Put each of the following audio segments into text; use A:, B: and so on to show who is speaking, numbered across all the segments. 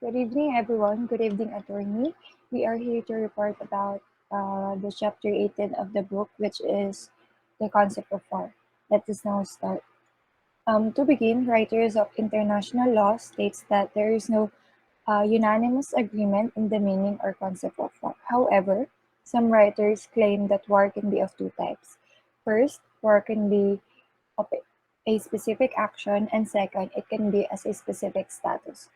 A: Good evening, everyone. Good evening, attorney. We are here to report about the chapter 18 of the book, which is the concept of war. Let us now start. To begin, writers of international law states that there is no unanimous agreement in the meaning or concept of war. However, some writers claim that war can be of two types. First, war can be of a specific action, and second, it can be as a specific status.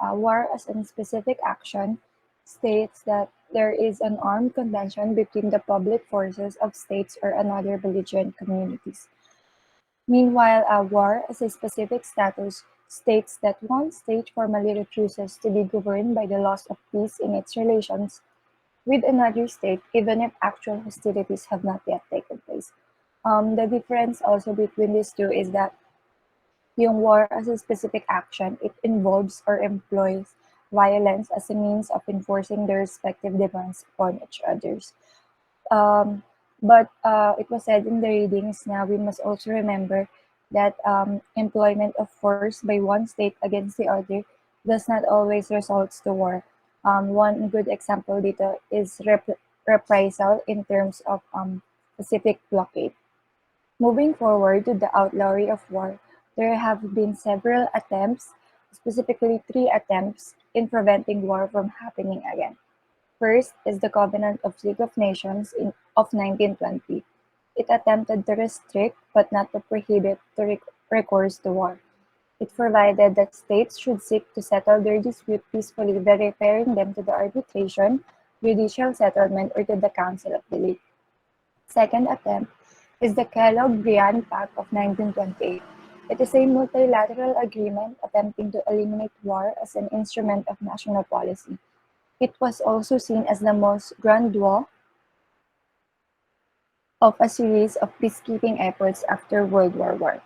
A: War as a specific action states that there is an armed contention between the public forces of states or another belligerent communities. Meanwhile, a war as a specific status states that one state formally refuses to be governed by the laws of peace in its relations with another state, even if actual hostilities have not yet taken place. The difference also between these two is that yung war as a specific action, it involves or employs violence as a means of enforcing their respective demands upon each others. Um, but it was said in the readings now we must also remember that employment of force by one state against the other does not always results to war. One good example dito is reprisal in terms of Pacific blockade. Moving forward to the outlawry of war, there have been several attempts, specifically three attempts, in preventing war from happening again. First is the Covenant of League of Nations of 1920. It attempted to restrict, but not to prohibit, the recourse to war. It provided that states should seek to settle their dispute peacefully by referring them to the arbitration, judicial settlement, or to the Council of the League. Second attempt is the Kellogg-Briand Pact of 1928. It is a multilateral agreement attempting to eliminate war as an instrument of national policy. It was also seen as the most grandeur of a series of peacekeeping efforts after World War I.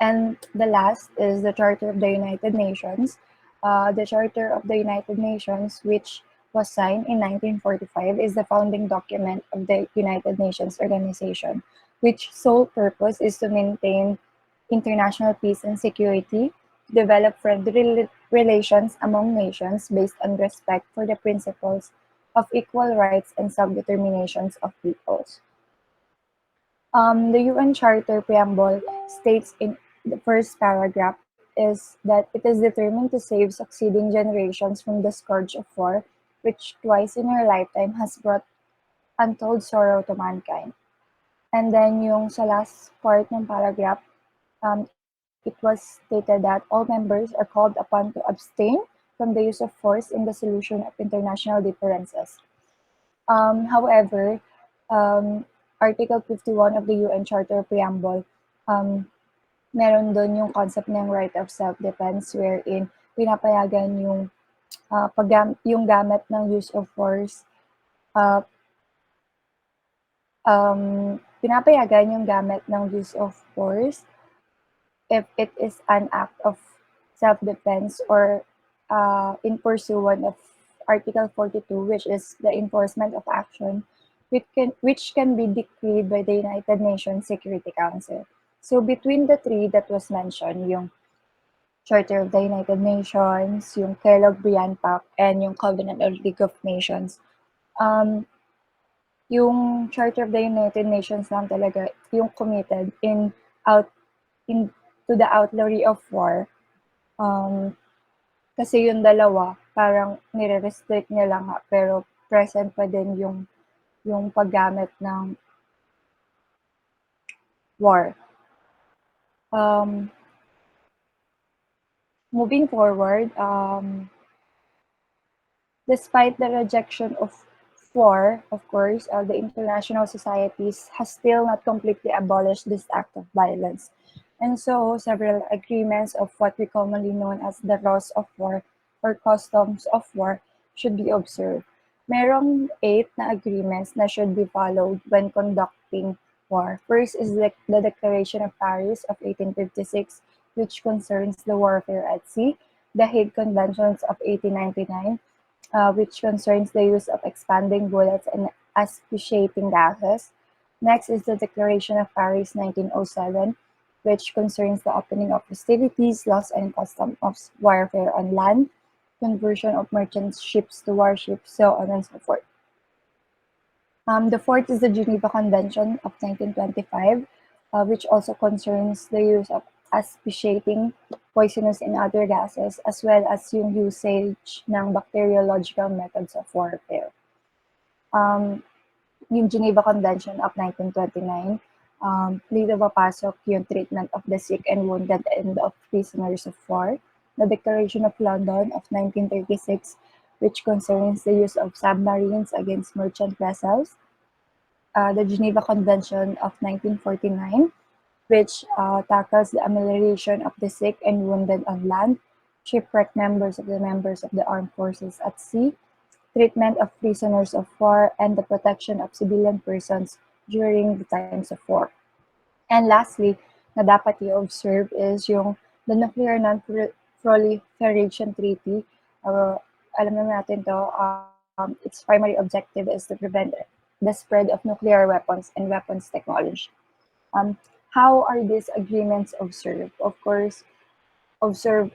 A: And the last is the Charter of the United Nations. The Charter of the United Nations, which was signed in 1945, is the founding document of the United Nations organization, which sole purpose is to maintain international peace and security, develop friendly relations among nations based on respect for the principles of equal rights and self-determinations of peoples. The UN Charter Preamble states in the first paragraph is that it is determined to save succeeding generations from the scourge of war, which twice in our lifetime has brought untold sorrow to mankind. And then yung sa last part ng paragraph, it was stated that all members are called upon to abstain from the use of force in the solution of international differences. However, Article 51 of the UN Charter Preamble, um, meron doon yung concept ng right of self-defense wherein pinapayagan yung gamit ng use of force, uh, pinapayagan yung gamit ng use of force if it is an act of self-defense or in pursuant of Article 42, which is the enforcement of action, which can be decreed by the United Nations Security Council. So between the three that was mentioned, yung Charter of the United Nations, yung Kellogg-Briand Pact, and yung Covenant of League of Nations, yung Charter of the United Nations lang talaga yung committed into the outlawry of war. Kasi yung dalawa, parang nire-restrict nila nga, pero present pa din yung paggamit ng war. Moving forward, despite the rejection of war, of course, the international societies has still not completely abolished this act of violence. And so, several agreements of what we commonly known as the laws of war or customs of war should be observed. Merong 8 na agreements na should be followed when conducting war. First is the Declaration of Paris of 1856, which concerns the warfare at sea, the Hague Conventions of 1899, which concerns the use of expanding bullets and asphyxiating gases. Next is the Declaration of Paris 1907, which concerns the opening of hostilities, laws, and customs of warfare on land. conversion of merchant ships to warships, so on and so forth. The fourth is the Geneva Convention of 1925, which also concerns the use of asphyxiating, poisonous and other gases, as well as yung usage ng bacteriological methods of warfare. Yung Geneva Convention of 1929, dito papasok yung treatment of the sick and wounded and of prisoners of war. The Declaration of London of 1936, which concerns the use of submarines against merchant vessels. The Geneva Convention of 1949, which tackles the amelioration of the sick and wounded on land, shipwrecked members of the armed forces at sea, treatment of prisoners of war, and the protection of civilian persons during the times of war. And lastly, na dapat i-observe is yung the Nuclear Non-Proliferation Treaty. Alam naman natin to, its primary objective is to prevent the spread of nuclear weapons and weapons technology. How are these agreements observed? Of course, rather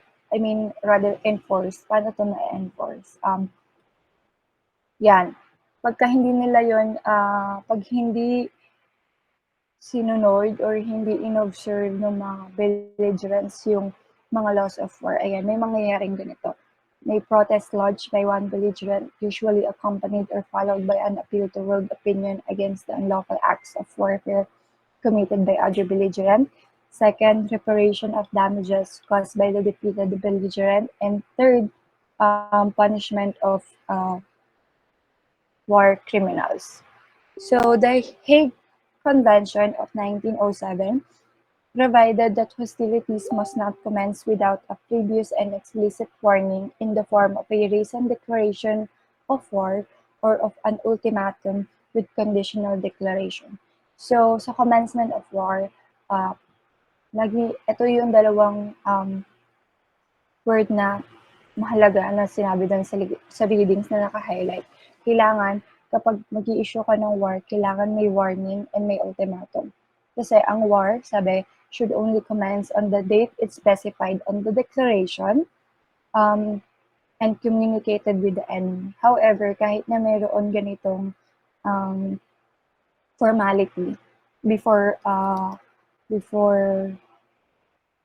A: enforced. Paano to na-enforce? Yan. Pagka hindi nila yun, pag hindi sinunod or hindi inobserve ng mga belligerents yung mga laws of war, ayan, may mangyayaring ganito. May protest lodged by one belligerent, usually accompanied or followed by an appeal to world opinion against the unlawful acts of warfare committed by other belligerent. Second, reparation of damages caused by the defeated belligerent. And third, punishment of war criminals. So the Hague Convention of 1907 provided that hostilities must not commence without a previous and explicit warning in the form of a written declaration of war or of an ultimatum with conditional declaration. So, sa commencement of war, ito yung dalawang word na mahalaga na sinabi doon sa readings na naka-highlight. Kailangan, kapag mag-i-issue ka ng war, kailangan may warning and may ultimatum. Kasi ang war, sabi, should only commence on the date it's specified on the declaration and communicated with the enemy. However, kahit na mayroon ganitong formality before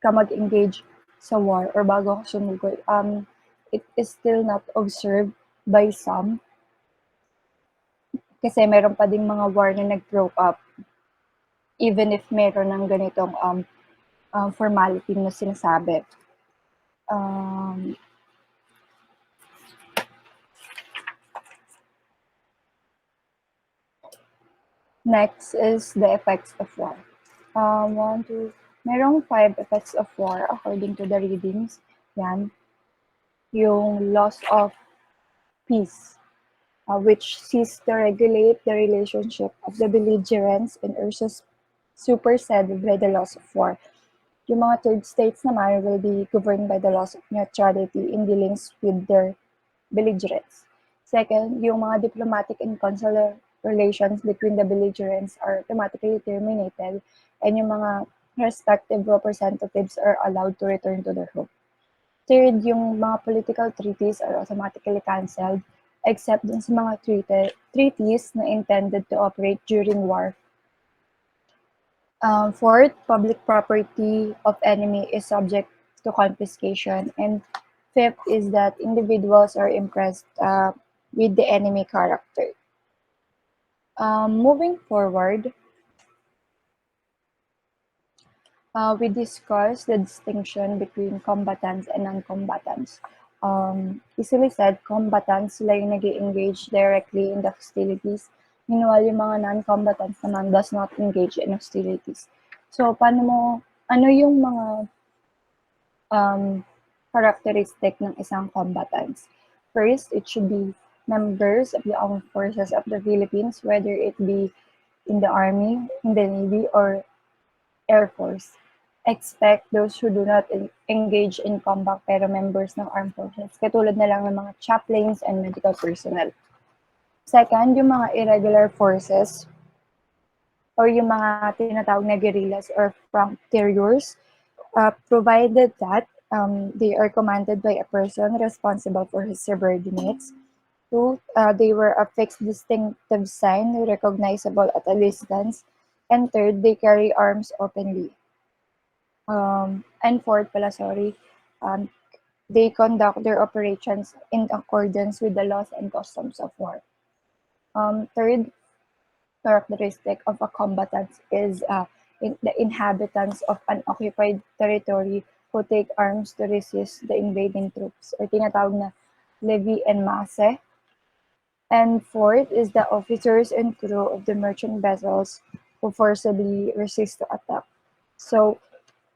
A: ka mag-engage sa war or bago ka sumugod, it is still not observed by some kasi meron pa ding mga war na nag-broke up even if meron ng ganitong formality na sinasabi. Next is the effects of war. Merong 5 effects of war according to the readings. Yan. Yung loss of peace, which cease to regulate the relationship of the belligerents and ursus superseded by the laws of war. Yung mga third states naman will be governed by the laws of neutrality in dealings with their belligerents. Second, yung mga diplomatic and consular relations between the belligerents are automatically terminated and yung mga respective representatives are allowed to return to their home. Third, yung mga political treaties are automatically cancelled except dun sa mga treaties na intended to operate during war. Fourth, public property of enemy is subject to confiscation. And fifth is that individuals are impressed with the enemy character. Moving forward, we discussed the distinction between combatants and non-combatants. Easily said, combatants sila yung nag-engage directly in the hostilities. Meanwhile, yung mga non-combatants naman does not engage in hostilities. So, ano yung mga characteristic ng isang combatants? First, it should be members of the armed forces of the Philippines, whether it be in the Army, in the Navy, or Air Force. Expect those who do not engage in combat pero members ng armed forces, katulad na lang ng mga chaplains and medical personnel. Second, yung mga irregular forces or yung mga tinatawag na guerrillas or frontiers, provided that They are commanded by a person responsible for his subordinates. Two, they were a fixed distinctive sign recognizable at a distance. And third, they carry arms openly. And fourth pala, sorry, um, they conduct their operations in accordance with the laws and customs of war. Third characteristic of a combatant is the inhabitants of an occupied territory who take arms to resist the invading troops or tinatawag na levy en masse. And fourth is the officers and crew of the merchant vessels who forcibly resist the attack. So,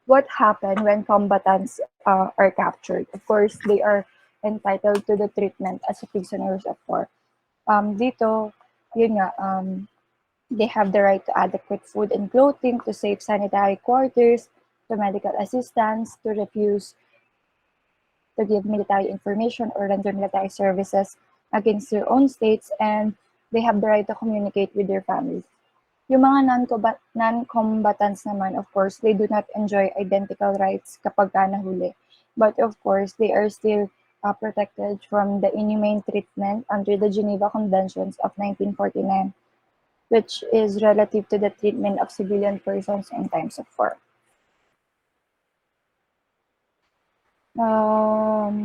A: what happened when combatants are captured? Of course, they are entitled to the treatment as prisoners of war. Dito, yun nga, they have the right to adequate food and clothing, to safe sanitary quarters, to medical assistance, to refuse to give military information or render military services against their own states, and they have the right to communicate with their families. Yung mga non-combatants naman, of course, they do not enjoy identical rights kapag ka nahuli. But of course, they are still protected from the inhumane treatment under the Geneva Conventions of 1949, which is relative to the treatment of civilian persons in times of war.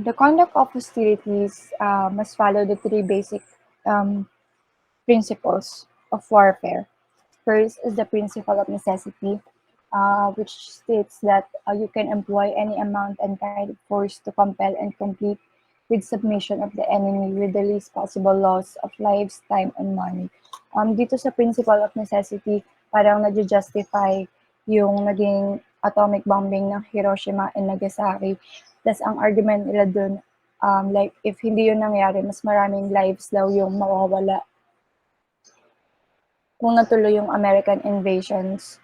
A: The conduct of hostilities must follow the three basic um, principles of warfare. First is the principle of necessity, which states that you can employ any amount and kind of force to compel and complete with submission of the enemy with the least possible loss of lives, time, and money. Dito sa principle of necessity, parang nag-justify yung naging atomic bombing ng Hiroshima and Nagasaki. Tas ang argument nila dun, like, if hindi yun nangyari, mas maraming lives daw yung mawawala kung natuloy yung American invasions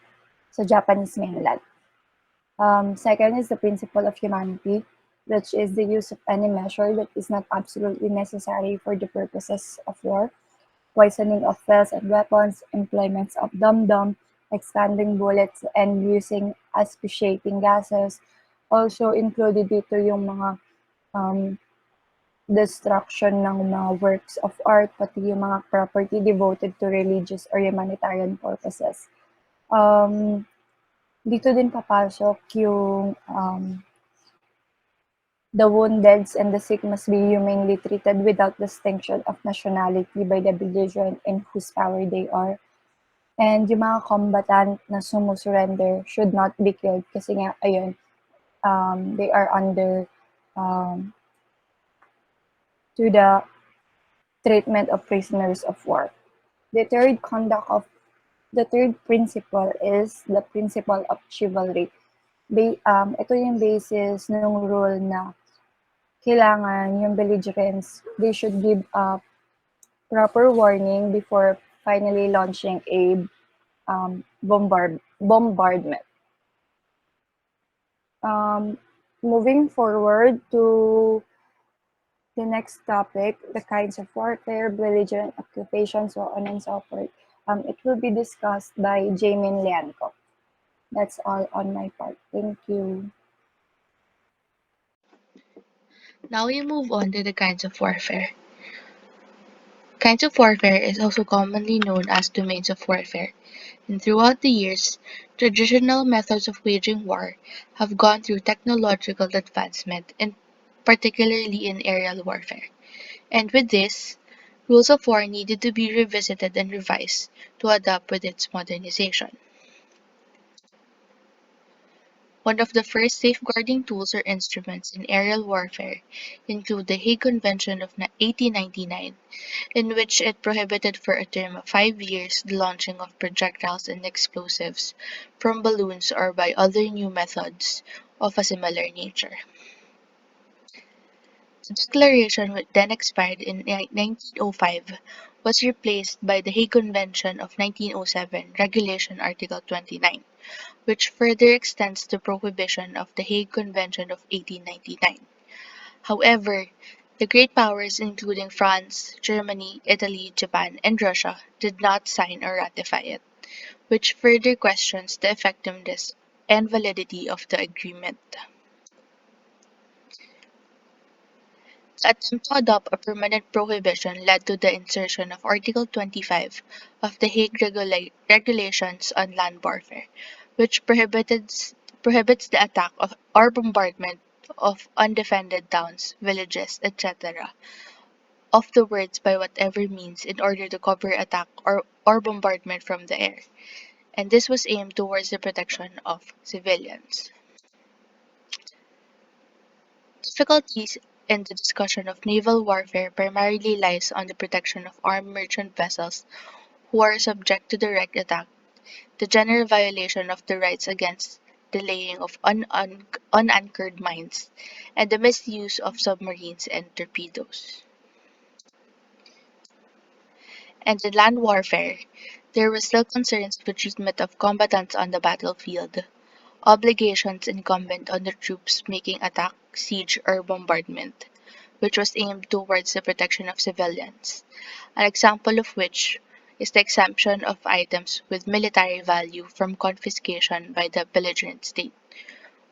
A: sa Japanese mainland. Second is the principle of humanity, which is the use of any measure that is not absolutely necessary for the purposes of war. Poisoning of wells and weapons, employments of dum-dum, expanding bullets, and using asphyxiating gases. Also included dito yung mga um, destruction ng mga works of art, pati yung mga property devoted to religious or humanitarian purposes. Dito din papasok yung the wounded and the sick must be humanely treated without distinction of nationality by the belligerent in whose power they are. And yung mga combatant na sumusurrender should not be killed kasi nga, ayun, they are under to the treatment of prisoners of war. The third conduct of the third principle is the principle of chivalry. Ito yung basis ng rule na kailangan yung belligerents, they should give a proper warning before finally launching a bombardment. Moving forward to the next topic, the kinds of warfare, belligerent occupation, so on and so forth. It will be discussed by Jamin Lianco. That's all on my part. Thank you.
B: Now we move on to the kinds of warfare. Kinds of warfare is also commonly known as domains of warfare, and throughout the years, traditional methods of waging war have gone through technological advancement, and particularly in aerial warfare. And with this, rules of war needed to be revisited and revised to adapt with its modernization. One of the first safeguarding tools or instruments in aerial warfare include the Hague Convention of 1899, in which it prohibited for a term of 5 years the launching of projectiles and explosives from balloons or by other new methods of a similar nature. The declaration, which then expired in 1905, was replaced by the Hague Convention of 1907, Regulation Article 29, which further extends the prohibition of the Hague Convention of 1899. However, the great powers including France, Germany, Italy, Japan, and Russia did not sign or ratify it, which further questions the effectiveness and validity of the agreement. The attempt to adopt a permanent prohibition led to the insertion of Article 25 of the Hague Regulations on Land Warfare, which prohibits the attack of or bombardment of undefended towns, villages, etc. of the words by whatever means in order to cover attack or bombardment from the air, and this was aimed towards the protection of civilians. Difficulties in the discussion of naval warfare primarily lies on the protection of armed merchant vessels who are subject to direct attack, the general violation of the rights against the laying of unanchored mines, and the misuse of submarines and torpedoes. And in land warfare, there were still concerns of the treatment of combatants on the battlefield, obligations incumbent on the troops making attack, siege, or bombardment, which was aimed towards the protection of civilians, an example of which is the exemption of items with military value from confiscation by the belligerent state,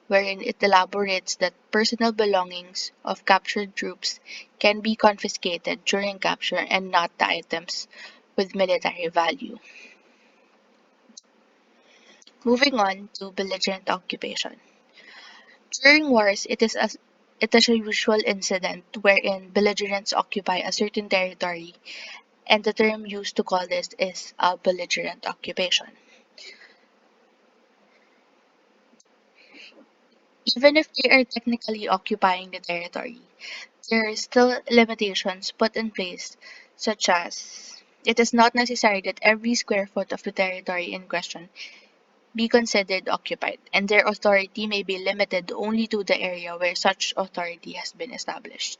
B: wherein it elaborates that personal belongings of captured troops can be confiscated during capture and not the items with military value. Moving on to belligerent occupation. During wars, it is a usual incident wherein belligerents occupy a certain territory, and the term used to call this is a belligerent occupation. Even if they are technically occupying the territory, there are still limitations put in place, such as it is not necessary that every square foot of the territory in question be considered occupied, and their authority may be limited only to the area where such authority has been established.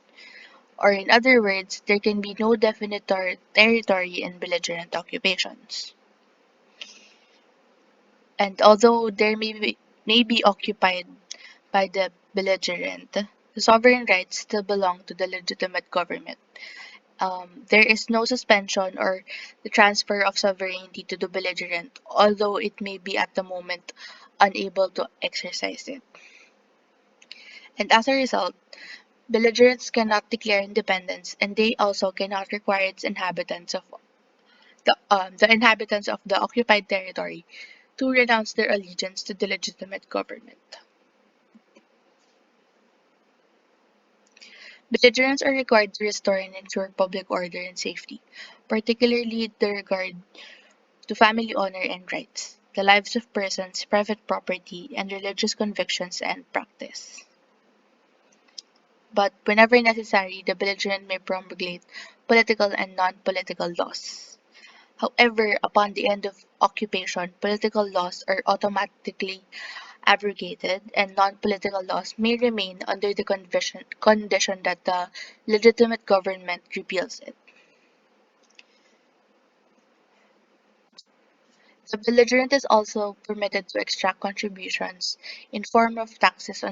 B: Or in other words, there can be no definite territory in belligerent occupations. And although may be occupied by the belligerent, the sovereign rights still belong to the legitimate government. There is no suspension or the transfer of sovereignty to the belligerent, although it may be at the moment unable to exercise it. And as a result, belligerents cannot declare independence, and they also cannot require the inhabitants of the occupied territory to renounce their allegiance to the legitimate government. Belligerents are required to restore and ensure public order and safety, particularly the regard to family honor and rights, the lives of persons, private property, and religious convictions and practice. But whenever necessary, the belligerent may promulgate political and non-political laws. However, upon the end of occupation, political laws are automatically abrogated, and non-political laws may remain under the condition that the legitimate government repeals it. The belligerent is also permitted to extract contributions in form of taxes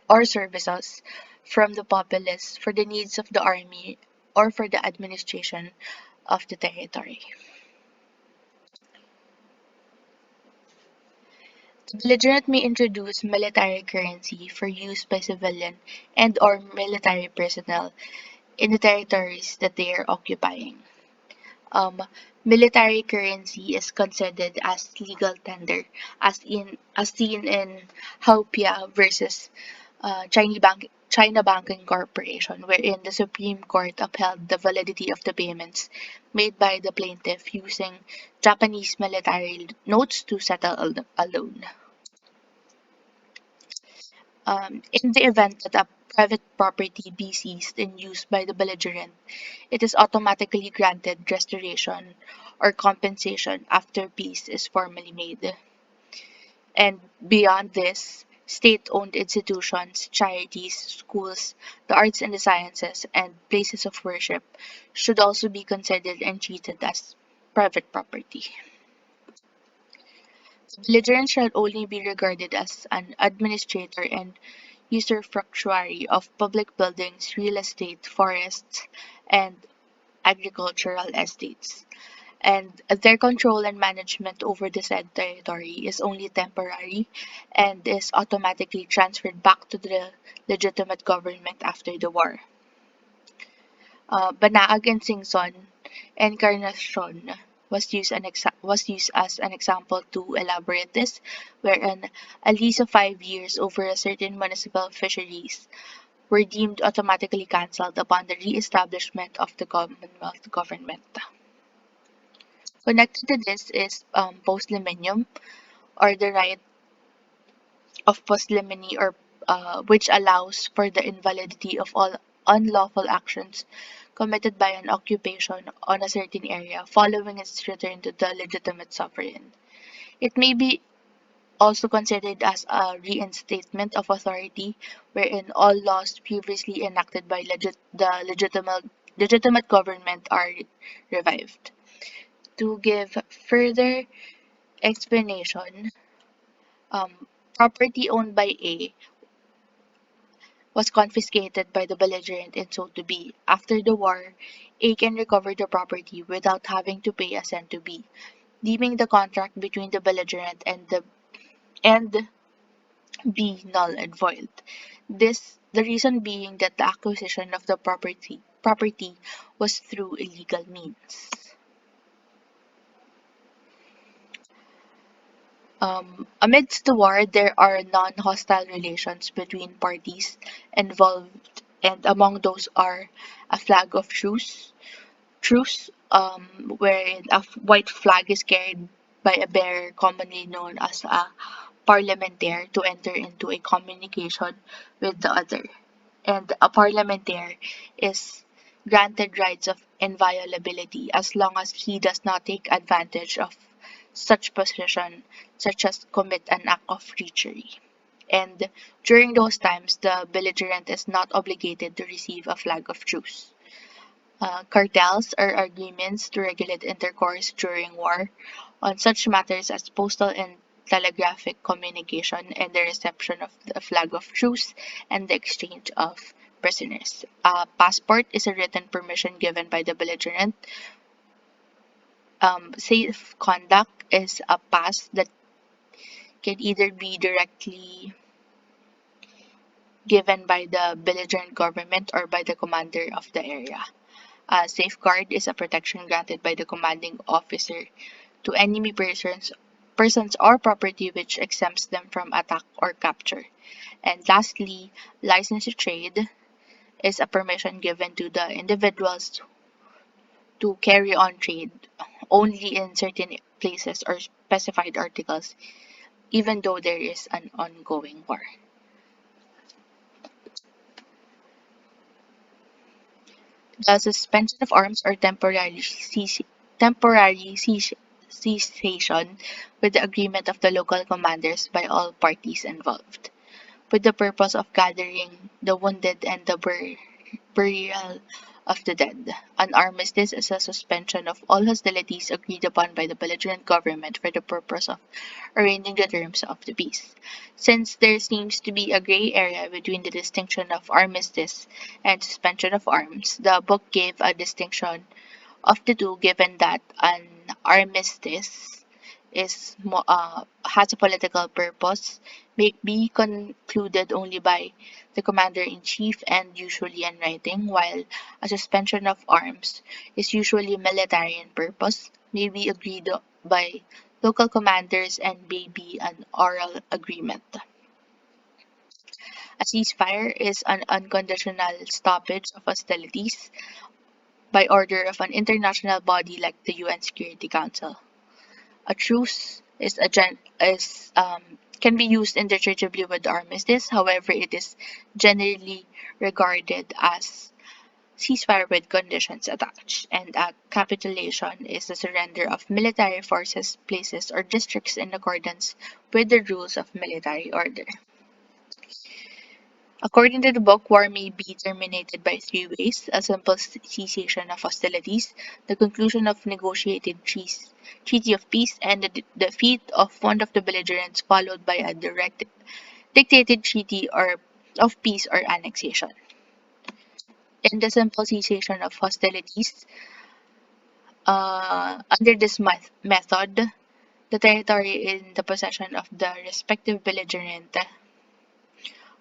B: or services from the populace for the needs of the army or for the administration of the territory. The belligerent may introduce military currency for use by civilian and or military personnel in the territories that they are occupying. Um, Military currency is considered as legal tender, as seen in Haupia versus China Banking Corporation, wherein the Supreme Court upheld the validity of the payments made by the plaintiff using Japanese military notes to settle a loan. In the event that a private property be seized and used by the belligerent, it is automatically granted restoration or compensation after peace is formally made. And beyond this, state-owned institutions, charities, schools, the arts and the sciences, and places of worship should also be considered and treated as private property. The belligerent shall only be regarded as an administrator and usufructuary of public buildings, real estate, forests, and agricultural estates, and their control and management over the said territory is only temporary and is automatically transferred back to the legitimate government after the war. Banaag and Singson Encarnacion was used as an example to elaborate this, wherein a lease of 5 years over a certain municipal fisheries were deemed automatically cancelled upon the re-establishment of the Commonwealth government. Connected to this is post liminium, or the right of post limini, or which allows for the invalidity of all unlawful actions committed by an occupation on a certain area following its return to the legitimate sovereign. It may be also considered as a reinstatement of authority, wherein all laws previously enacted by the legitimate government are revived. To give further explanation, property owned by A was confiscated by the belligerent and sold to B. After the war, A can recover the property without having to pay a cent to B, deeming the contract between the belligerent and B null and void. The reason being that the acquisition of the property was through illegal means. Amidst the war, there are non-hostile relations between parties involved, and among those are a flag of truce, wherein a white flag is carried by a bearer commonly known as a parlementaire to enter into a communication with the other. And a parlementaire is granted rights of inviolability as long as he does not take advantage of such position, such as commit an act of treachery. And during those times, the belligerent is not obligated to receive a flag of truce. Cartels are agreements to regulate intercourse during war on such matters as postal and telegraphic communication and the reception of the flag of truce and the exchange of prisoners. A passport is a written permission given by the belligerent. Safe conduct is a pass that can either be directly given by the belligerent government or by the commander of the area. A safeguard is a protection granted by the commanding officer to enemy persons or property which exempts them from attack or capture. And lastly, license to trade is a permission given to the individuals to carry on trade only in certain places or specified articles, even though there is an ongoing war. The suspension of arms or temporary cessation with the agreement of the local commanders by all parties involved, with the purpose of gathering the wounded and the burial of the dead. An armistice is a suspension of all hostilities agreed upon by the belligerent government for the purpose of arranging the terms of the peace. Since there seems to be a gray area between the distinction of armistice and suspension of arms, the book gave a distinction of the two, given that an armistice has a political purpose, may be concluded only by the commander-in-chief and usually in writing, while a suspension of arms is usually military in purpose, may be agreed by local commanders, and may be an oral agreement. A ceasefire is an unconditional stoppage of hostilities by order of an international body like the UN Security Council. A truce can be used interchangeably with armistice. However, it is generally regarded as ceasefire with conditions attached, and a capitulation is the surrender of military forces, places, or districts in accordance with the rules of military order. According to the book, war may be terminated by three ways: a simple cessation of hostilities, the conclusion of negotiated treaty of peace, and the defeat of one of the belligerents, followed by a direct dictated treaty or of peace or annexation. In the simple cessation of hostilities, under this method, the territory in the possession of the respective belligerent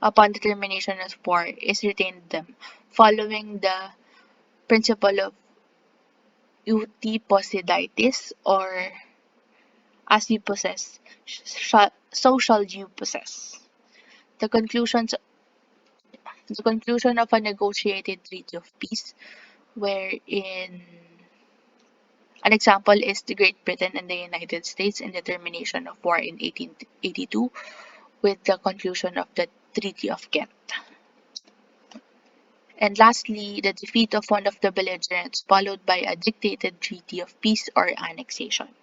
B: upon the termination of war is retained them, following the principle of uti possiditis, or as you possess, so shall you possess. The conclusions the conclusion of a negotiated treaty of peace, wherein an example is the Great Britain and the United States in the termination of war in 1882 with the conclusion of the Treaty of Ghent. And lastly, the defeat of one of the belligerents followed by a dictated treaty of peace or annexation,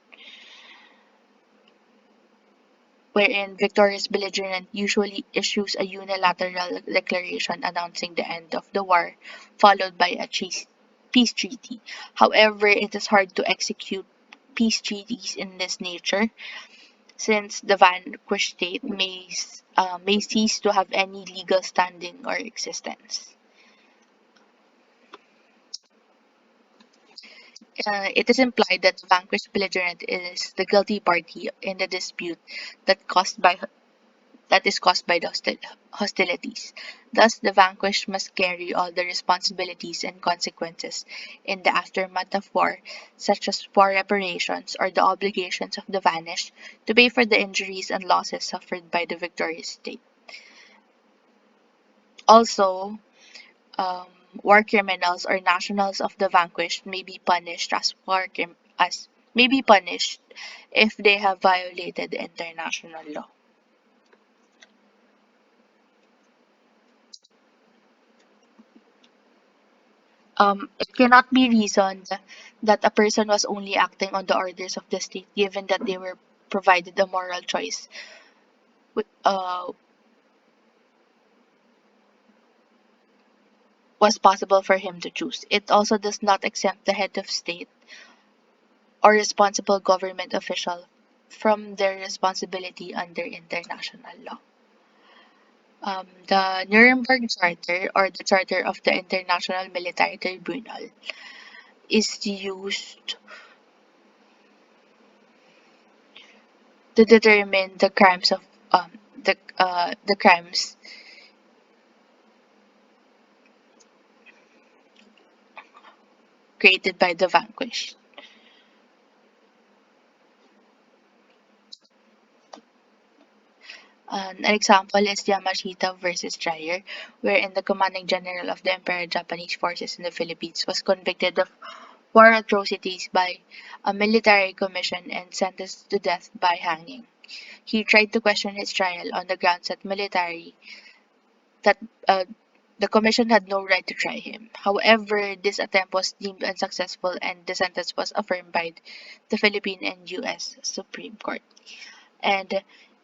B: wherein victorious belligerent usually issues a unilateral declaration announcing the end of the war, followed by a peace treaty. However, it is hard to execute peace treaties in this nature since the vanquished state may cease to have any legal standing or existence. It is implied that the vanquished belligerent is the guilty party in the dispute that caused by that is caused by the hostilities. Thus, the vanquished must carry all the responsibilities and consequences in the aftermath of war, such as war reparations or the obligations of the vanished to pay for the injuries and losses suffered by the victorious state. Also, um, war criminals or nationals of the vanquished may be punished as may be punished if they have violated international law. It cannot be reasoned that a person was only acting on the orders of the state given that they were provided a moral choice uh, was possible for him to choose. It also does not exempt the head of state or responsible government official from their responsibility under international law. The Nuremberg Charter, or the Charter of the International Military Tribunal, is used to determine the crimes of the crimes created by the vanquished. An example is Yamashita versus Dreyer, wherein the commanding general of the Imperial Japanese forces in the Philippines was convicted of war atrocities by a military commission and sentenced to death by hanging. He tried to question his trial on the grounds that the commission had no right to try him. However, this attempt was deemed unsuccessful and the sentence was affirmed by the Philippine and U.S. Supreme Court. And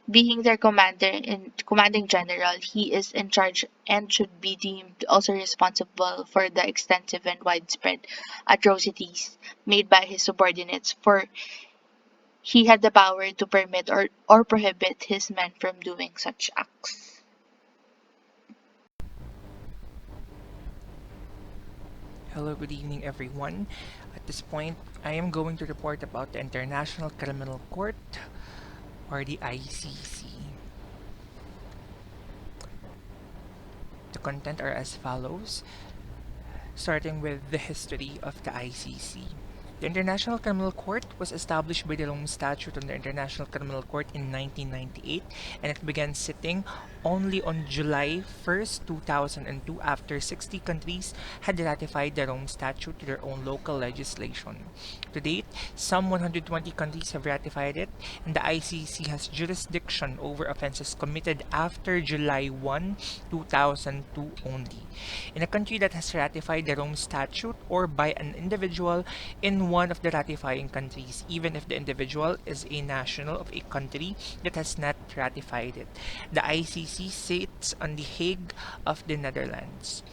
B: being their commanding general, he is in charge and should be deemed also responsible for the extensive and widespread atrocities made by his subordinates, for he had the power to permit or prohibit his men from doing such acts.
C: Hello, good evening, everyone. At this point, I am going to report about the International Criminal Court, or the ICC. The content are as follows, starting with the history of the ICC. The International Criminal Court was established by the Rome Statute on the International Criminal Court in 1998, and it began sitting only on July 1st, 2002, after 60 countries had ratified the Rome Statute to their own local legislation. To date, some 120 countries have ratified it, and the ICC has jurisdiction over offenses committed after July 1, 2002 only. In a country that has ratified the Rome Statute, or by an individual in one of the ratifying countries, even if the individual is a national of a country that has not ratified it. The ICC sits on the Hague of the Netherlands.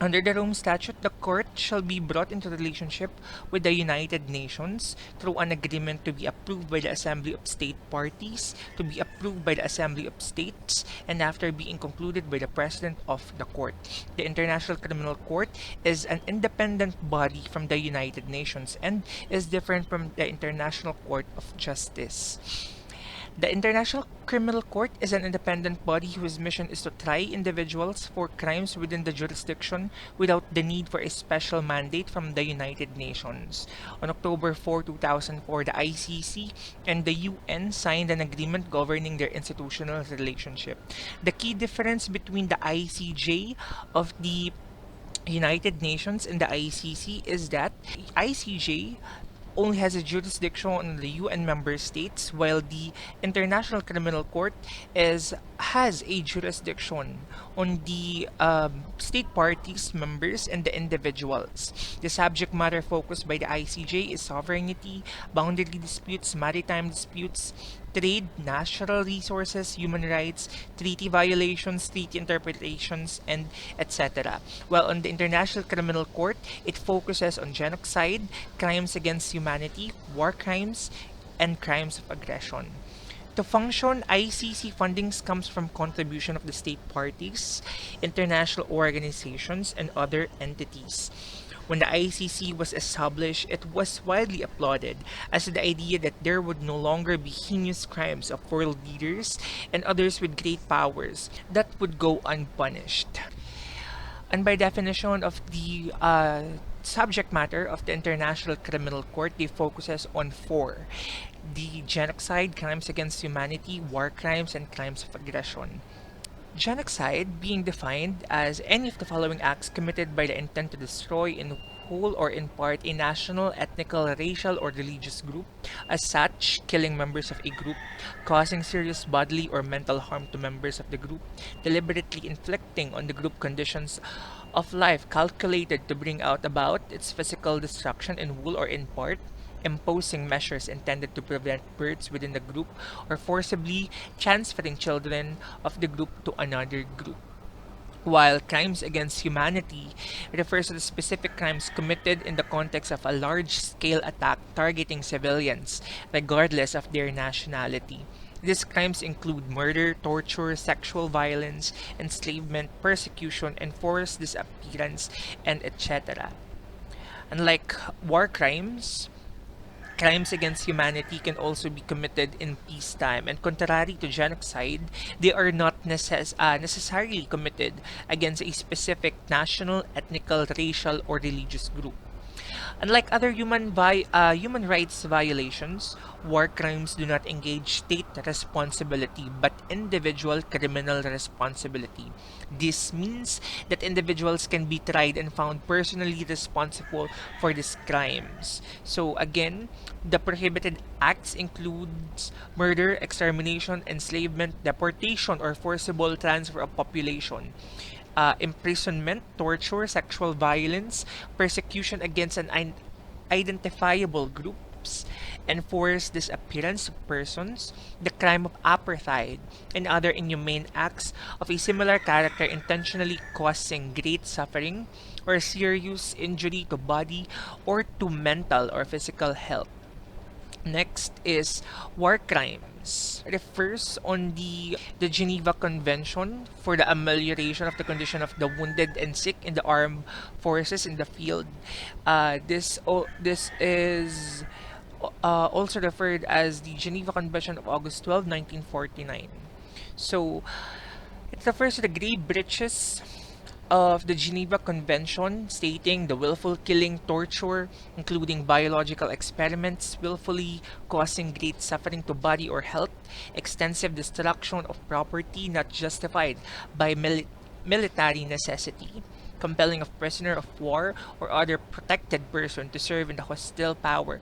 C: Under the Rome Statute, the court shall be brought into relationship with the United Nations through an agreement to be approved by the Assembly of State Parties, to be approved by the Assembly of States, and after being concluded by the President of the Court. The International Criminal Court is an independent body from the United Nations and is different from the International Court of Justice. The International Criminal Court is an independent body whose mission is to try individuals for crimes within the jurisdiction without the need for a special mandate from the United Nations. On October 4, 2004, the ICC and the UN signed an agreement governing their institutional relationship. The key difference between the ICJ of the United Nations and the ICC is that ICJ only has a jurisdiction on the UN member states, while the International Criminal Court is has a jurisdiction on the state parties, members, and the individuals. The subject matter focused by the ICJ is sovereignty, boundary disputes, maritime disputes, trade, natural resources, human rights, treaty violations, treaty interpretations, and etc. While on the International Criminal Court, it focuses on genocide, crimes against humanity, war crimes, and crimes of aggression. To function, ICC fundings comes from contribution of the state parties, international organizations, and other entities. When the ICC was established, it was widely applauded as the idea that there would no longer be heinous crimes of world leaders and others with great powers that would go unpunished. And by definition of the subject matter of the International Criminal Court, they focuses on four: the genocide, crimes against humanity, war crimes, and crimes of aggression. Genocide being defined as any of the following acts committed by the intent to destroy in whole or in part a national, ethnical, racial, or religious group. As such, killing members of a group, causing serious bodily or mental harm to members of the group, deliberately inflicting on the group conditions of life calculated to bring out about its physical destruction in whole or in part, imposing measures intended to prevent births within the group, or forcibly transferring children of the group to another group. While crimes against humanity refers to the specific crimes committed in the context of a large scale attack targeting civilians, regardless of their nationality. These crimes include murder, torture, sexual violence, enslavement, persecution, enforced disappearance, and etc. Unlike war crimes, crimes against humanity can also be committed in peacetime, and contrary to genocide, they are not necessarily committed against a specific national, ethnical, racial, or religious group. Unlike other human rights violations, war crimes do not engage state responsibility but individual criminal responsibility. This means that individuals can be tried and found personally responsible for these crimes. So again, the prohibited acts includes murder, extermination, enslavement, deportation, or forcible transfer of population, imprisonment, torture, sexual violence, persecution against an identifiable groups, enforced disappearance of persons, the crime of apartheid, and other inhumane acts of a similar character intentionally causing great suffering or serious injury to body or to mental or physical health. Next is war crimes. Refers on the Geneva Convention for the amelioration of the condition of the wounded and sick in the armed forces in the field. This is also referred as the Geneva Convention of August 12, 1949. So it refers to the grave breaches of the Geneva Convention, stating the willful killing, torture, including biological experiments, willfully causing great suffering to body or health, extensive destruction of property not justified by military necessity, compelling of prisoner of war or other protected person to serve in the hostile power,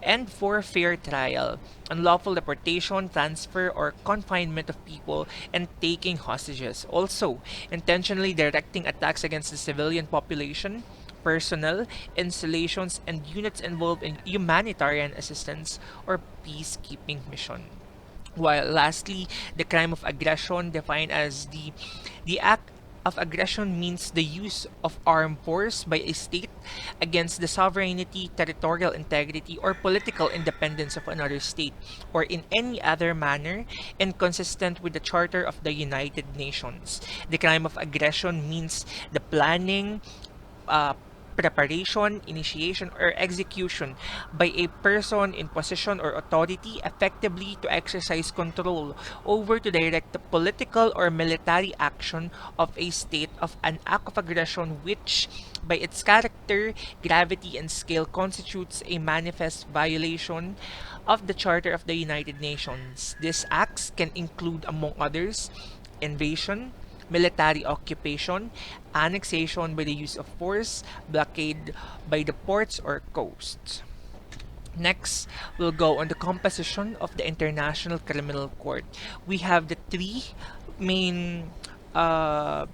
C: and for fair trial, unlawful deportation, transfer, or confinement of people, and taking hostages. Also, intentionally directing attacks against the civilian population, personnel, installations, and units involved in humanitarian assistance or peacekeeping mission. While lastly, the crime of aggression, defined as the act of aggression, means the use of armed force by a state against the sovereignty, territorial integrity, or political independence of another state, or in any other manner inconsistent with the Charter of the United Nations. The crime of aggression means the planning, uh, preparation, initiation, or execution by a person in position or authority effectively to exercise control over to direct the political or military action of a state of an act of aggression which, by its character, gravity, and scale, constitutes a manifest violation of the Charter of the United Nations. These acts can include, among others, invasion, military occupation, annexation by the use of force, blockade by the ports or coasts. Next, we'll go on the composition of the International Criminal Court. We have the three main uh,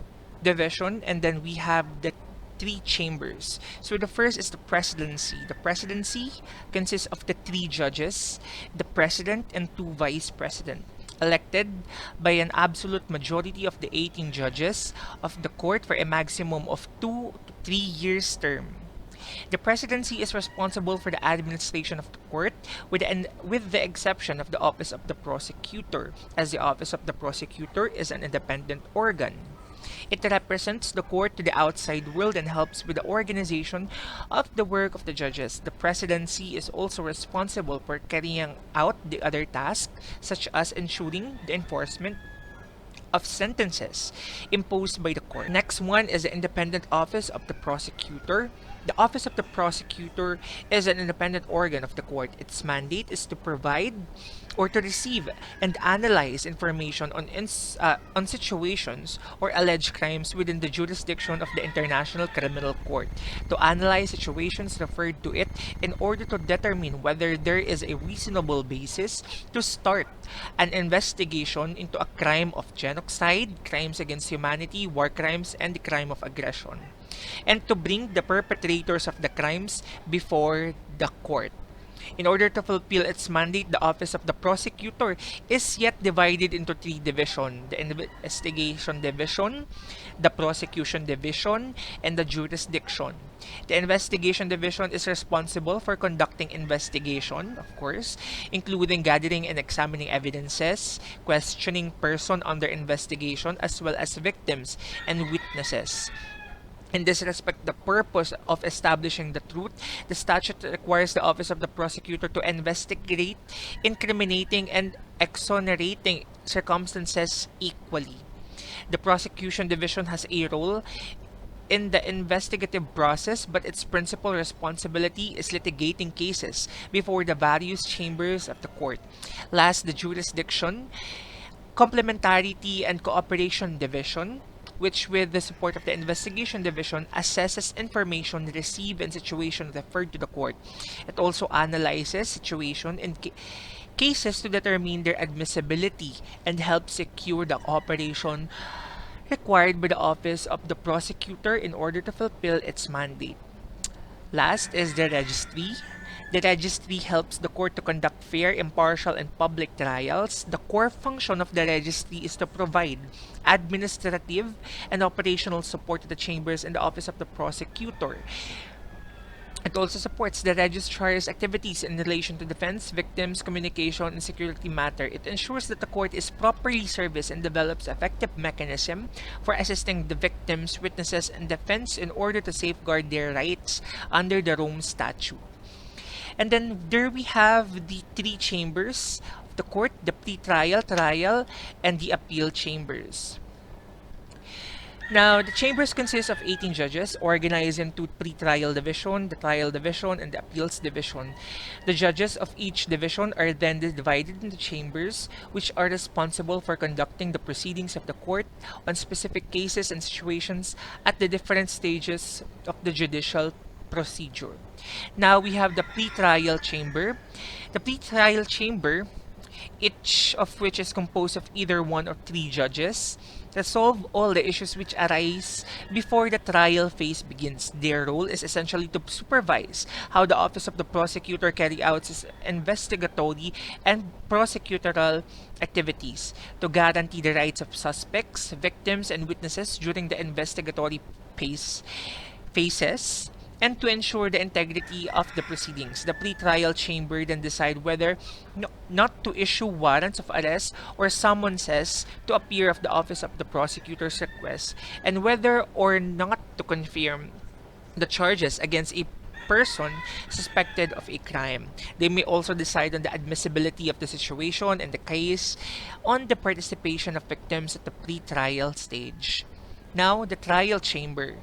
C: division, and then we have the three chambers. So the first is the presidency. The presidency consists of the three judges, the president, and two vice president, elected by an absolute majority of the 18 judges of the court for a maximum of 2 to 3 years term. The presidency is responsible for the administration of the court, with the exception of the office of the prosecutor, as the office of the prosecutor is an independent organ. It represents the court to the outside world and helps with the organization of the work of the judges. The presidency is also responsible for carrying out the other tasks, such as ensuring the enforcement of sentences imposed by the court. Next one is the independent office of the prosecutor. The office of the prosecutor is an independent organ of the court. Its mandate is to provide or to receive and analyze information on situations or alleged crimes within the jurisdiction of the International Criminal Court, to analyze situations referred to it in order to determine whether there is a reasonable basis to start an investigation into a crime of genocide, crimes against humanity, war crimes, and the crime of aggression, and to bring the perpetrators of the crimes before the court. In order to fulfill its mandate, the office of the prosecutor is yet divided into three divisions: the investigation division, the prosecution division, and the jurisdiction. The investigation division is responsible for conducting investigation, of course, including gathering and examining evidences, questioning person under investigation, as well as victims and witnesses. In this respect, the purpose of establishing the truth, the statute requires the office of the prosecutor to investigate incriminating and exonerating circumstances equally. The prosecution division has a role in the investigative process, but its principal responsibility is litigating cases before the various chambers of the court. Last, the jurisdiction, complementarity, and cooperation division, which, with the support of the investigation division, assesses information received in situations referred to the court. It also analyzes situation in cases to determine their admissibility and help secure the cooperation required by the office of the prosecutor in order to fulfill its mandate. Last is the registry. The registry helps the court to conduct fair, impartial, and public trials. The core function of the registry is to provide administrative and operational support to the chambers and the office of the prosecutor. It also supports the registrar's activities in relation to defense, victims, communication, and security matter. It ensures that the court is properly serviced and develops effective mechanism for assisting the victims, witnesses, and defense in order to safeguard their rights under the Rome Statute. And then there we have the three chambers of the court: the pre-trial, trial, and the appeal chambers. Now, the chambers consist of 18 judges organized into pre-trial division, the trial division, and the appeals division. The judges of each division are then divided into chambers, which are responsible for conducting the proceedings of the court on specific cases and situations at the different stages of the judicial procedure. Now we have the pre-trial chamber. The pre-trial chamber, each of which is composed of either one or three judges, resolve all the issues which arise before the trial phase begins. Their role is essentially to supervise how the office of the prosecutor carry out its investigatory and prosecutorial activities, to guarantee the rights of suspects, victims, and witnesses during the investigatory phases, and to ensure the integrity of the proceedings. The pre-trial chamber then decide whether not to issue warrants of arrest or summonses to appear of the office of the prosecutor's request, and whether or not to confirm the charges against a person suspected of a crime. They may also decide on the admissibility of the situation and the case, on the participation of victims at the pre-trial stage. Now, the trial chamber.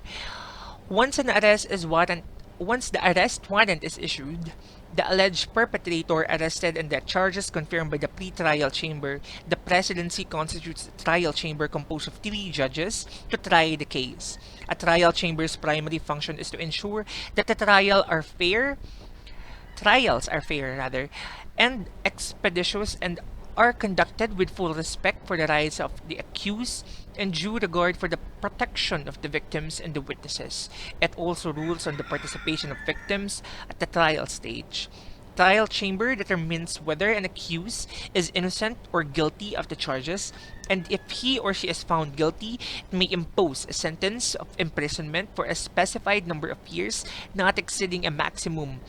C: Once an arrest is warrant Once the arrest warrant is issued, the alleged perpetrator arrested and the charges confirmed by the pre-trial chamber, the presidency constitutes a trial chamber composed of 3 judges to try the case. A trial chamber's primary function is to ensure that the trials are fair rather, and expeditious and are conducted with full respect for the rights of the accused and due regard for the protection of the victims and the witnesses. It also rules on the participation of victims at the trial stage. Trial chamber determines whether an accused is innocent or guilty of the charges, and if he or she is found guilty, it may impose a sentence of imprisonment for a specified number of years, not exceeding a maximum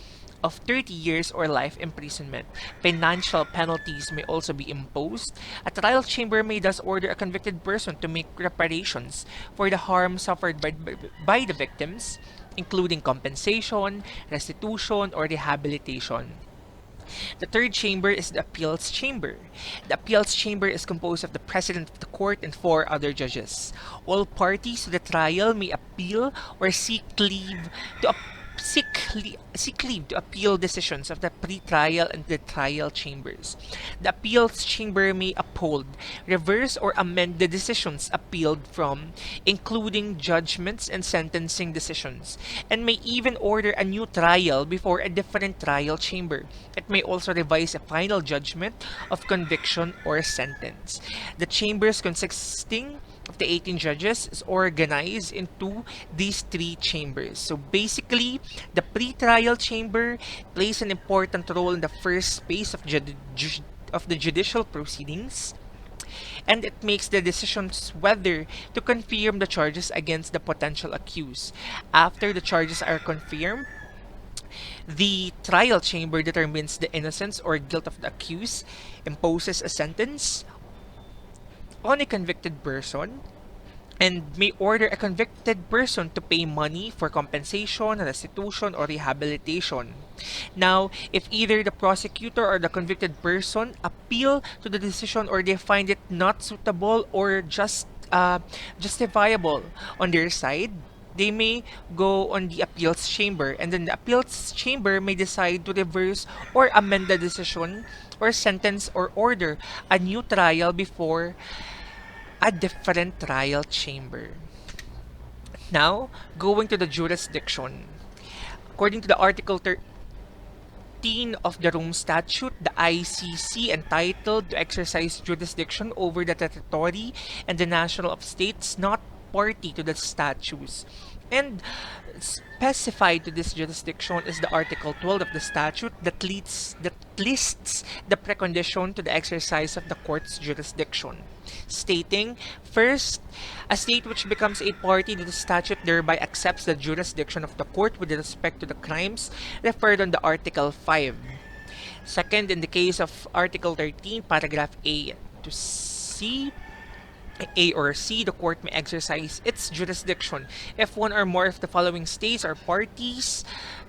C: of 30 years or life imprisonment. Financial penalties may also be imposed. A trial chamber may thus order a convicted person to make reparations for the harm suffered by the victims, including compensation, restitution, or rehabilitation. The third chamber is the appeals chamber. The appeals chamber is composed of the president of the court and 4 other judges. All parties to the trial may appeal or seek leave to appeal decisions of the pre-trial and the trial chambers. The appeals chamber may uphold, reverse, or amend the decisions appealed from, including judgments and sentencing decisions, and may even order a new trial before a different trial chamber. It may also revise a final judgment of conviction or sentence. The chambers consisting of the 18 judges is organized into these 3 chambers. So basically, the pre-trial chamber plays an important role in the first phase of the judicial proceedings, and it makes the decisions whether to confirm the charges against the potential accused. After the charges are confirmed, the trial chamber determines the innocence or guilt of the accused, imposes a sentence on a convicted person, and may order a convicted person to pay money for compensation, restitution, or rehabilitation. Now, if either the prosecutor or the convicted person appeal to the decision or they find it not suitable or justifiable on their side, they may go on the appeals chamber, and then the appeals chamber may decide to reverse or amend the decision or sentence or order a new trial before a different trial chamber. Now, going to the jurisdiction. According to the Article 13 of the Rome Statute, the ICC entitled to exercise jurisdiction over the territory and the national of states not party to the statutes. And specified to this jurisdiction is the Article 12 of the statute that lists the precondition to the exercise of the court's jurisdiction, stating, first, a state which becomes a party to the statute thereby accepts the jurisdiction of the court with respect to the crimes referred on the Article 5. Second, in the case of Article 13, paragraph A or C, the court may exercise its jurisdiction if one or more of the following states or parties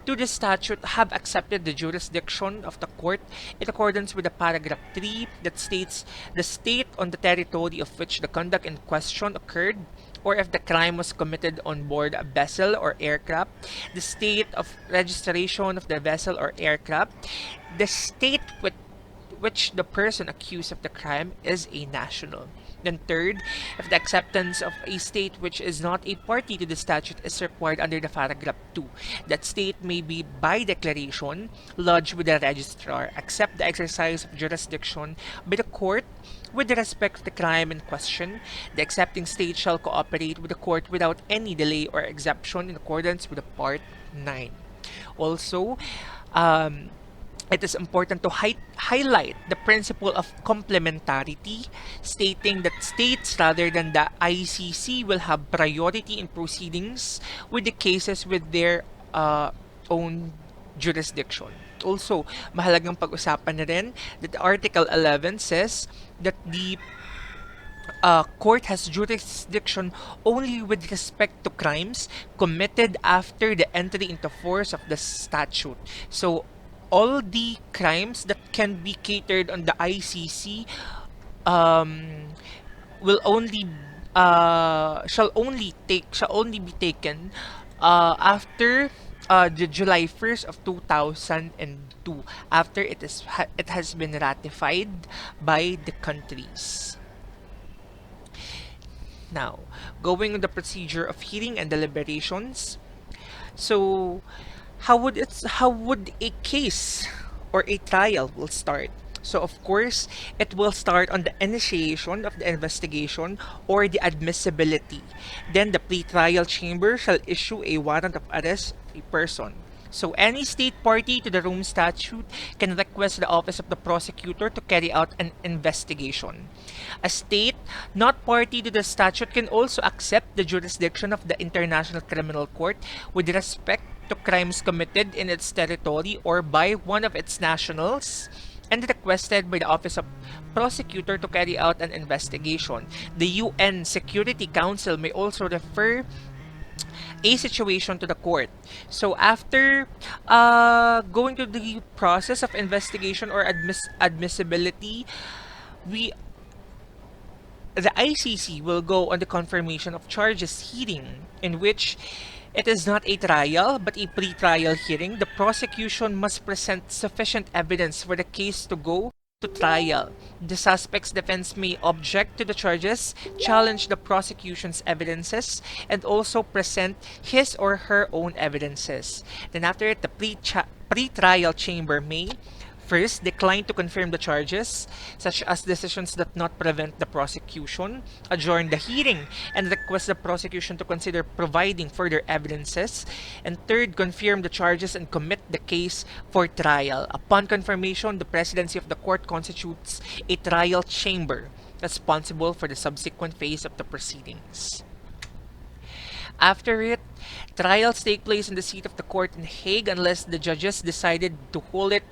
C: to the statute have accepted the jurisdiction of the court in accordance with the paragraph 3 that states the state on the territory of which the conduct in question occurred, or if the crime was committed on board a vessel or aircraft, the state of registration of the vessel or aircraft, the state with which the person accused of the crime is a national. Then third, if the acceptance of a state which is not a party to the statute is required under the paragraph 2, that state may be by declaration lodged with the registrar, accept the exercise of jurisdiction by the court with respect to the crime in question. The accepting state shall cooperate with the court without any delay or exception in accordance with the Part 9. Also, it is important to highlight the principle of complementarity, stating that states rather than the ICC will have priority in proceedings with the cases with their own jurisdiction. Also, mahalagang pag-usapan na rin that Article 11 says that the court has jurisdiction only with respect to crimes committed after the entry into force of the statute. So all the crimes that can be catered on the ICC um, will only shall only be taken after the July 1st of 2002, after it has been ratified by the countries. Now, going on the procedure of hearing and deliberations. So, how would a case or a trial will start? So of course, it will start on the initiation of the investigation or the admissibility. Then the pretrial chamber shall issue a warrant of arrest of a person. So any state party to the Rome Statute can request the office of the prosecutor to carry out an investigation. A state not party to the statute can also accept the jurisdiction of the International Criminal Court with respect to crimes committed in its territory or by one of its nationals and requested by the Office of Prosecutor to carry out an investigation. The UN Security Council may also refer a situation to the court. So after going to the process of investigation or admissibility, we the ICC will go on the confirmation of charges hearing, in which it is not a trial but a pre-trial hearing. The prosecution must present sufficient evidence for the case to go to trial. The suspect's defense may object to the charges, challenge the prosecution's evidences, and also present his or her own evidences. Then after it, the pre-trial chamber may first, decline to confirm the charges, such as decisions that not prevent the prosecution, adjourn the hearing, and request the prosecution to consider providing further evidences, and third, confirm the charges and commit the case for trial. Upon confirmation, the presidency of the court constitutes a trial chamber responsible for the subsequent phase of the proceedings. After it, trials take place in the seat of the court in Hague unless the judges decided to hold it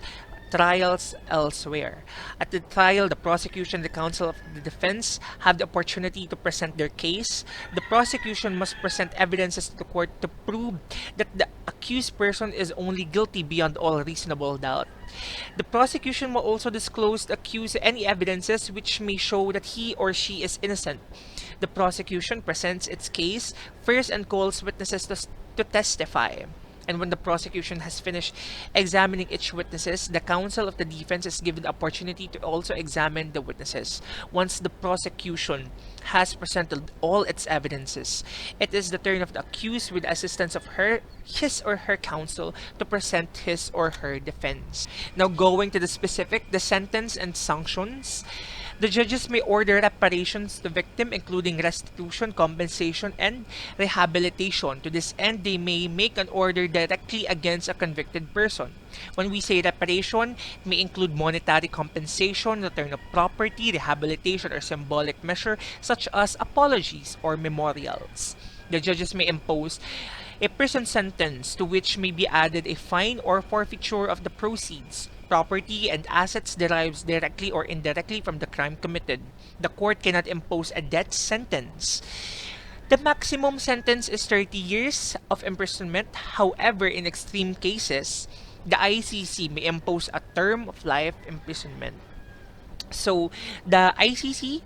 C: trials elsewhere. At the trial, the prosecution and the counsel of the defense have the opportunity to present their case. The prosecution must present evidences to the court to prove that the accused person is only guilty beyond all reasonable doubt. The prosecution will also disclose the accused any evidences which may show that he or she is innocent. The prosecution presents its case first and calls witnesses to testify. And when the prosecution has finished examining each witnesses, the counsel of the defense is given the opportunity to also examine the witnesses. Once the prosecution has presented all its evidences, it is the turn of the accused with the assistance of his or her counsel to present his or her defense. Now going to the specific, the sentence and sanctions. The judges may order reparations to victim, including restitution, compensation, and rehabilitation. To this end, they may make an order directly against a convicted person. When we say reparation, it may include monetary compensation, return of property, rehabilitation, or symbolic measure such as apologies or memorials. The judges may impose a prison sentence to which may be added a fine or forfeiture of the proceeds, property, and assets derives directly or indirectly from the crime committed. The court cannot impose a death sentence. The maximum sentence is 30 years of imprisonment. However, in extreme cases, the ICC may impose a term of life imprisonment. So, the ICC,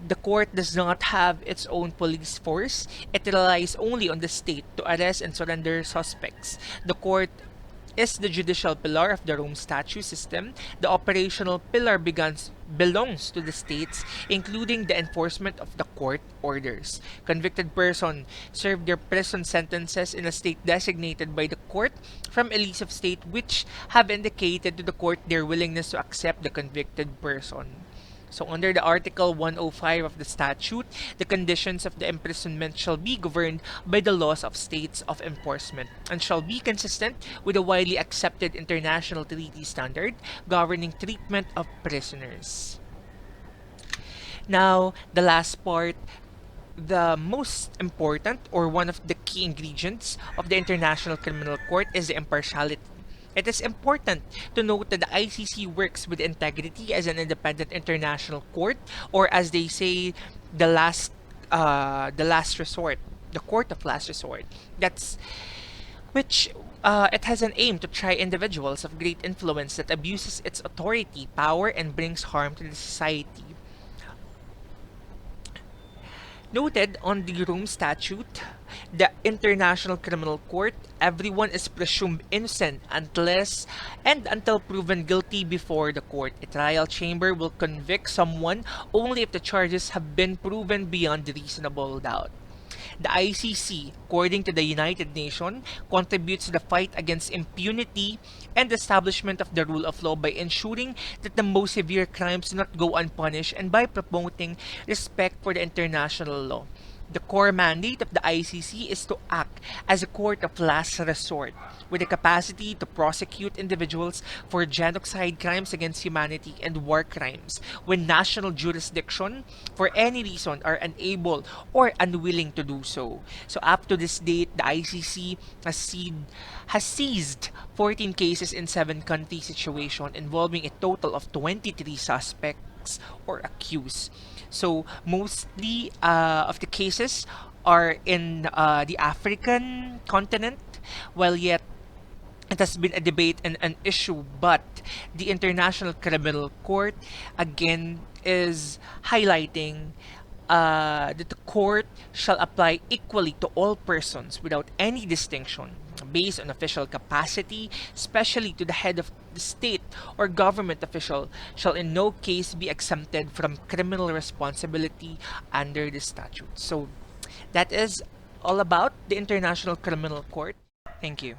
C: the court does not have its own police force. It relies only on the state to arrest and surrender suspects. The court is the judicial pillar of the Rome Statute system. The operational pillar belongs to the states, including the enforcement of the court orders. Convicted persons serve their prison sentences in a state designated by the court from a list of states which have indicated to the court their willingness to accept the convicted person. So under the Article 105 of the statute, the conditions of the imprisonment shall be governed by the laws of states of enforcement and shall be consistent with a widely accepted international treaty standard governing treatment of prisoners. Now, the last part, the most important or one of the key ingredients of the International Criminal Court is the impartiality. It is important to note that the ICC works with integrity as an independent international court, or as they say, the last resort, the court of last resort. That's which it has an aim to try individuals of great influence that abuses its authority, power, and brings harm to the society. Noted on the Rome Statute, the International Criminal Court, everyone is presumed innocent until proven guilty before the court. A trial chamber will convict someone only if the charges have been proven beyond reasonable doubt. The ICC, according to the United Nations, contributes to the fight against impunity and the establishment of the rule of law by ensuring that the most severe crimes do not go unpunished and by promoting respect for the international law. The core mandate of the ICC is to act as a court of last resort with the capacity to prosecute individuals for genocide, crimes against humanity, and war crimes when national jurisdiction, for any reason, are unable or unwilling to do so. So, up to this date, the ICC has seized 14 cases in 7 country situation involving a total of 23 suspects or accused. So mostly of the cases are in the African continent, while yet it has been a debate and an issue, but the International Criminal Court again is highlighting that the court shall apply equally to all persons without any distinction based on official capacity, especially to the head of the state or government official, shall in no case be exempted from criminal responsibility under the statute. So that is all about the International Criminal Court. Thank you.